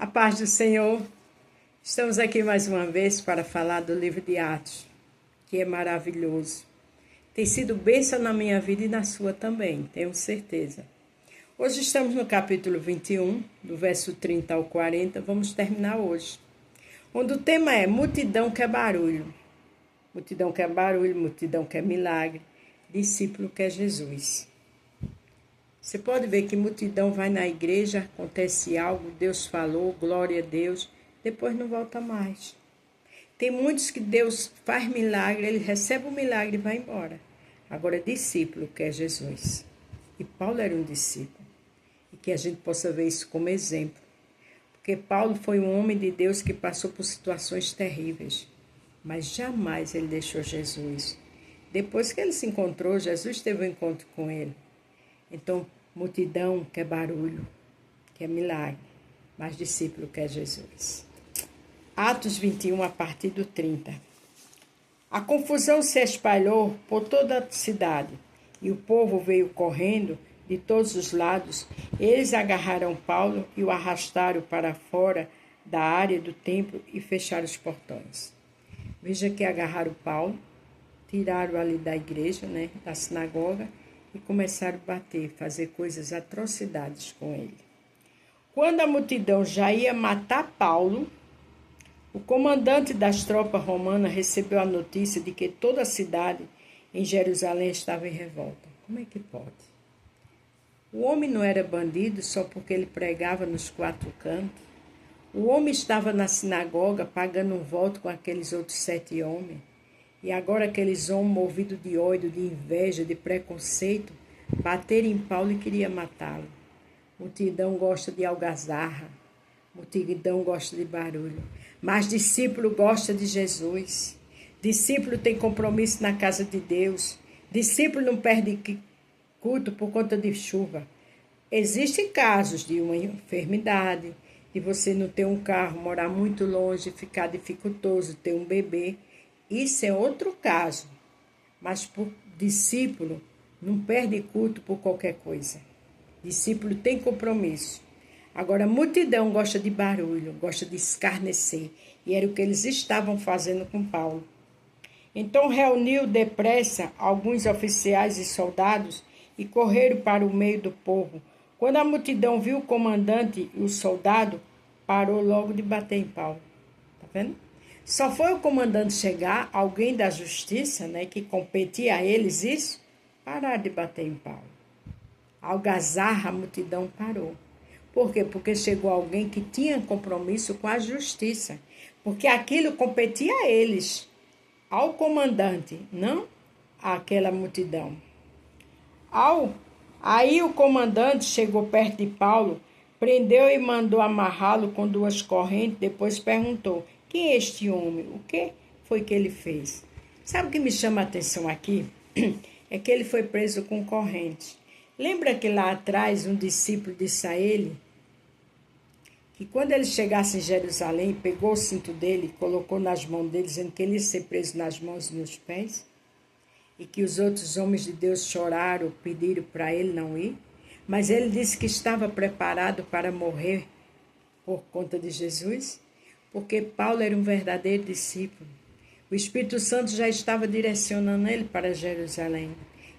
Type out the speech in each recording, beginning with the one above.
A paz do Senhor. Estamos aqui mais uma vez para falar do livro de Atos, que é maravilhoso. Tem sido bênção na minha vida e na sua também, tenho certeza. Hoje estamos no capítulo 21, do verso 30 ao 40, vamos terminar hoje. Onde o tema é multidão quer barulho. Multidão quer barulho, multidão quer milagre, discípulo quer Jesus. Você pode ver que multidão vai na igreja, acontece algo, Deus falou, glória a Deus, depois não volta mais. Tem muitos que Deus faz milagre, ele recebe o milagre e vai embora. Agora, discípulo quer Jesus. E Paulo era um discípulo. E que a gente possa ver isso como exemplo. Porque Paulo foi um homem de Deus que passou por situações terríveis. Mas jamais ele deixou Jesus. Depois que ele se encontrou, Jesus teve um encontro com ele. Então, multidão quer barulho, quer milagre, mas discípulo quer Jesus. Atos 21, a partir do 30. A confusão se espalhou por toda a cidade, e o povo veio correndo de todos os lados. Eles agarraram Paulo e o arrastaram para fora da área do templo e fecharam os portões. Veja que agarraram Paulo, tiraram ali da igreja, da sinagoga, e começaram a bater, fazer coisas, atrocidades com ele. Quando a multidão já ia matar Paulo, o comandante das tropas romanas recebeu a notícia de que toda a cidade em Jerusalém estava em revolta. Como é que pode? O homem não era bandido só porque ele pregava nos quatro cantos. O homem estava na sinagoga pagando um voto com aqueles outros 7 homens. E agora aqueles homens movidos de ódio, de inveja, de preconceito, bateram em Paulo e queriam matá-lo. Multidão gosta de algazarra, multidão gosta de barulho, mas discípulo gosta de Jesus. Discípulo tem compromisso na casa de Deus. Discípulo não perde culto por conta de chuva. Existem casos de uma enfermidade, de você não ter um carro, morar muito longe, ficar dificultoso, ter um bebê. Isso é outro caso, mas por discípulo não perde culto por qualquer coisa. Discípulo tem compromisso. Agora, a multidão gosta de barulho, gosta de escarnecer, e era o que eles estavam fazendo com Paulo. Então reuniu depressa alguns oficiais e soldados e correram para o meio do povo. Quando a multidão viu o comandante e o soldado, parou logo de bater em Paulo. Tá vendo? Só foi o comandante chegar, alguém da justiça, que competia a eles isso, parar de bater em Paulo. A algazarra, a multidão parou. Por quê? Porque chegou alguém que tinha compromisso com a justiça. Porque aquilo competia a eles, ao comandante, não àquela multidão. Aí o comandante chegou perto de Paulo, prendeu e mandou amarrá-lo com 2 correntes, depois perguntou: quem é este homem? O que foi que ele fez? Sabe o que me chama a atenção aqui? É que ele foi preso com corrente. Lembra que lá atrás um discípulo disse a ele que quando ele chegasse em Jerusalém, pegou o cinto dele e colocou nas mãos dele, dizendo que ele ia ser preso nas mãos e nos pés? E que os outros homens de Deus choraram, pediram para ele não ir? Mas ele disse que estava preparado para morrer por conta de Jesus? Porque Paulo era um verdadeiro discípulo. O Espírito Santo já estava direcionando ele para Jerusalém.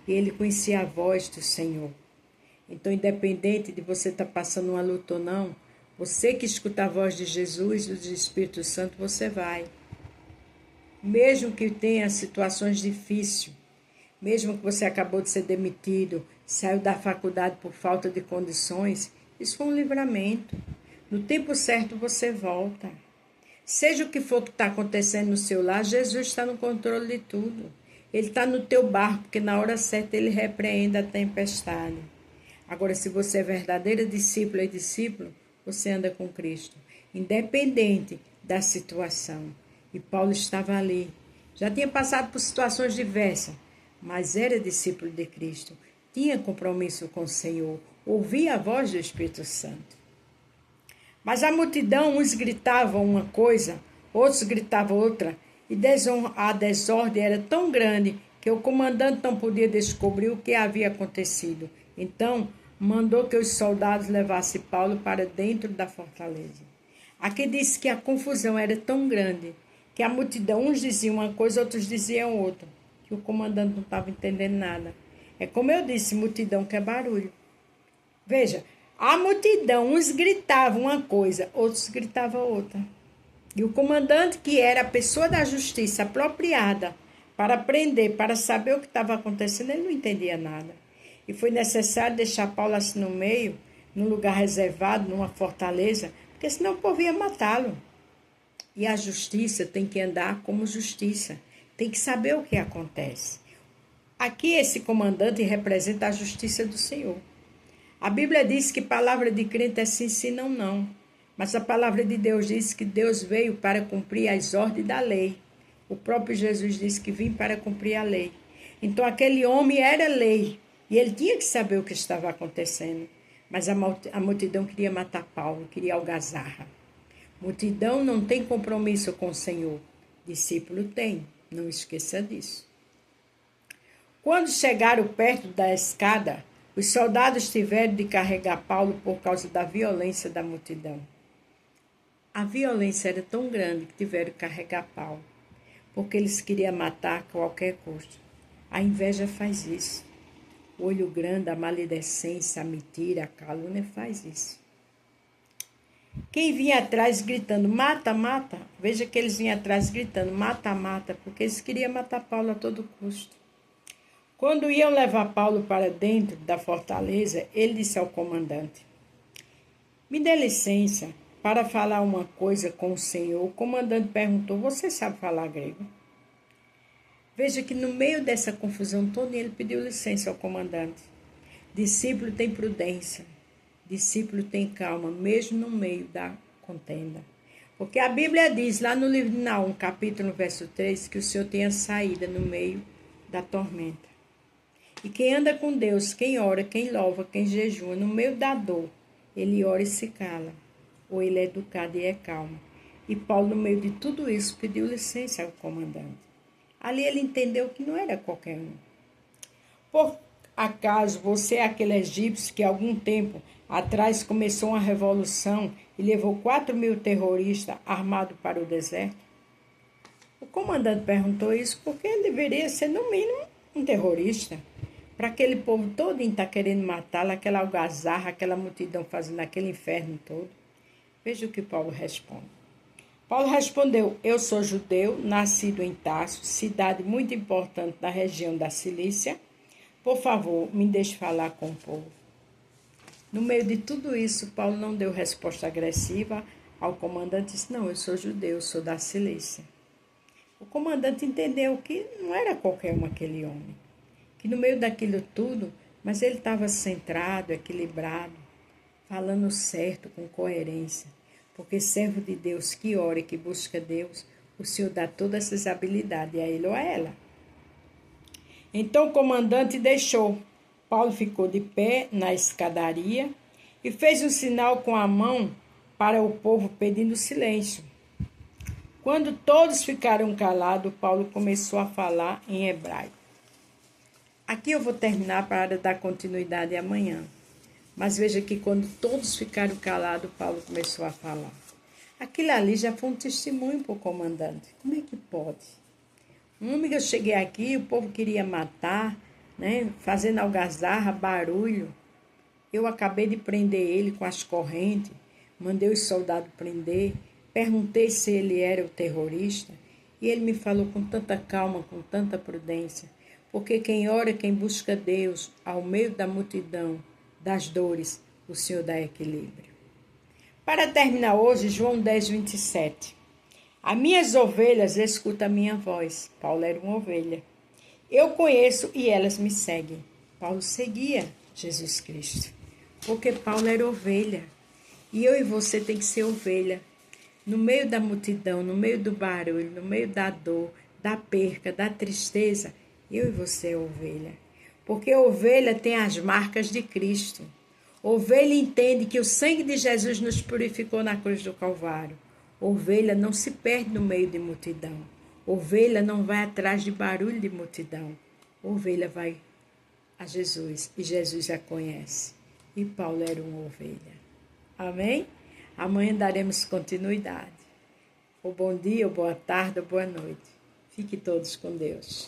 E ele conhecia a voz do Senhor. Então, independente de você estar passando uma luta ou não, você que escuta a voz de Jesus e do Espírito Santo, você vai. Mesmo que tenha situações difíceis, mesmo que você acabou de ser demitido, saiu da faculdade por falta de condições, isso foi um livramento. No tempo certo você volta. Seja o que for que está acontecendo no seu lar, Jesus está no controle de tudo. Ele está no teu barco, porque na hora certa ele repreende a tempestade. Agora, se você é verdadeira discípula e discípulo, você anda com Cristo, independente da situação. E Paulo estava ali. Já tinha passado por situações diversas, mas era discípulo de Cristo. Tinha compromisso com o Senhor. Ouvia a voz do Espírito Santo. Mas a multidão, uns gritavam uma coisa, outros gritavam outra, e a desordem era tão grande que o comandante não podia descobrir o que havia acontecido. Então, mandou que os soldados levassem Paulo para dentro da fortaleza. Aqui diz que a confusão era tão grande que a multidão, uns diziam uma coisa, outros diziam outra, que o comandante não estava entendendo nada. É como eu disse, multidão que é barulho. Veja, a multidão, uns gritavam uma coisa, outros gritavam outra. E o comandante, que era a pessoa da justiça apropriada para prender, para saber o que estava acontecendo, ele não entendia nada. E foi necessário deixar Paulo assim no meio, num lugar reservado, numa fortaleza, porque senão o povo ia matá-lo. E a justiça tem que andar como justiça, tem que saber o que acontece. Aqui esse comandante representa a justiça do Senhor. A Bíblia diz que palavra de crente é sim, sim, não, não. Mas a palavra de Deus diz que Deus veio para cumprir as ordens da lei. O próprio Jesus disse que vim para cumprir a lei. Então aquele homem era lei e ele tinha que saber o que estava acontecendo. Mas a multidão queria matar Paulo, queria algazarra. Multidão não tem compromisso com o Senhor. Discípulo tem, não esqueça disso. Quando chegaram perto da escada, os soldados tiveram de carregar Paulo por causa da violência da multidão. A violência era tão grande que tiveram que carregar Paulo, porque eles queriam matar a qualquer custo. A inveja faz isso. O olho grande, a maledicência, a mentira, a calúnia faz isso. Quem vinha atrás gritando, mata, mata, veja que eles vinham atrás gritando, mata, mata, porque eles queriam matar Paulo a todo custo. Quando iam levar Paulo para dentro da fortaleza, ele disse ao comandante, me dê licença para falar uma coisa com o senhor. O comandante perguntou, você sabe falar grego? Veja que no meio dessa confusão toda, ele pediu licença ao comandante. Discípulo tem prudência, discípulo tem calma, mesmo no meio da contenda. Porque a Bíblia diz lá no livro de Naum, capítulo verso 3, que o Senhor tem a saída no meio da tormenta. E quem anda com Deus, quem ora, quem louva, quem jejua, no meio da dor, ele ora e se cala, ou ele é educado e é calmo. E Paulo, no meio de tudo isso, pediu licença ao comandante. Ali ele entendeu que não era qualquer um. Por acaso você é aquele egípcio que algum tempo atrás começou uma revolução e levou 4.000 terroristas armados para o deserto? O comandante perguntou isso porque ele deveria ser, no mínimo, um terrorista. Para aquele povo todo estar querendo matá-lo, aquela algazarra, aquela multidão fazendo aquele inferno todo. Veja o que Paulo responde. Paulo respondeu, eu sou judeu, nascido em Tarso, cidade muito importante da região da Cilícia. Por favor, me deixe falar com o povo. No meio de tudo isso, Paulo não deu resposta agressiva ao comandante, disse, não, eu sou judeu, sou da Cilícia. O comandante entendeu que não era qualquer um aquele homem, que no meio daquilo tudo, mas ele estava centrado, equilibrado, falando certo, com coerência. Porque servo de Deus que ora e que busca Deus, o Senhor dá todas essas habilidades a ele ou a ela. Então o comandante deixou. Paulo ficou de pé na escadaria e fez um sinal com a mão para o povo pedindo silêncio. Quando todos ficaram calados, Paulo começou a falar em hebraico. Aqui eu vou terminar para dar continuidade amanhã. Mas veja que quando todos ficaram calados, Paulo começou a falar. Aquilo ali já foi um testemunho para o comandante. Como é que pode? Um homem que eu cheguei aqui, o povo queria matar, né, fazendo algazarra, barulho. Eu acabei de prender ele com as correntes, mandei os soldados prender, perguntei se ele era o terrorista, e ele me falou com tanta calma, com tanta prudência, porque quem ora, quem busca Deus, ao meio da multidão, das dores, o Senhor dá equilíbrio. Para terminar hoje, João 10, 27. As minhas ovelhas escutam a minha voz. Paulo era uma ovelha. Eu conheço e elas me seguem. Paulo seguia Jesus Cristo, porque Paulo era ovelha. E eu e você tem que ser ovelha. No meio da multidão, no meio do barulho, no meio da dor, da perca, da tristeza, eu e você é ovelha. Porque a ovelha tem as marcas de Cristo. Ovelha entende que o sangue de Jesus nos purificou na cruz do Calvário. Ovelha não se perde no meio de multidão. Ovelha não vai atrás de barulho de multidão. Ovelha vai a Jesus e Jesus a conhece. E Paulo era uma ovelha. Amém? Amanhã daremos continuidade. Ou bom dia, ou boa tarde, ou boa noite. Fiquem todos com Deus.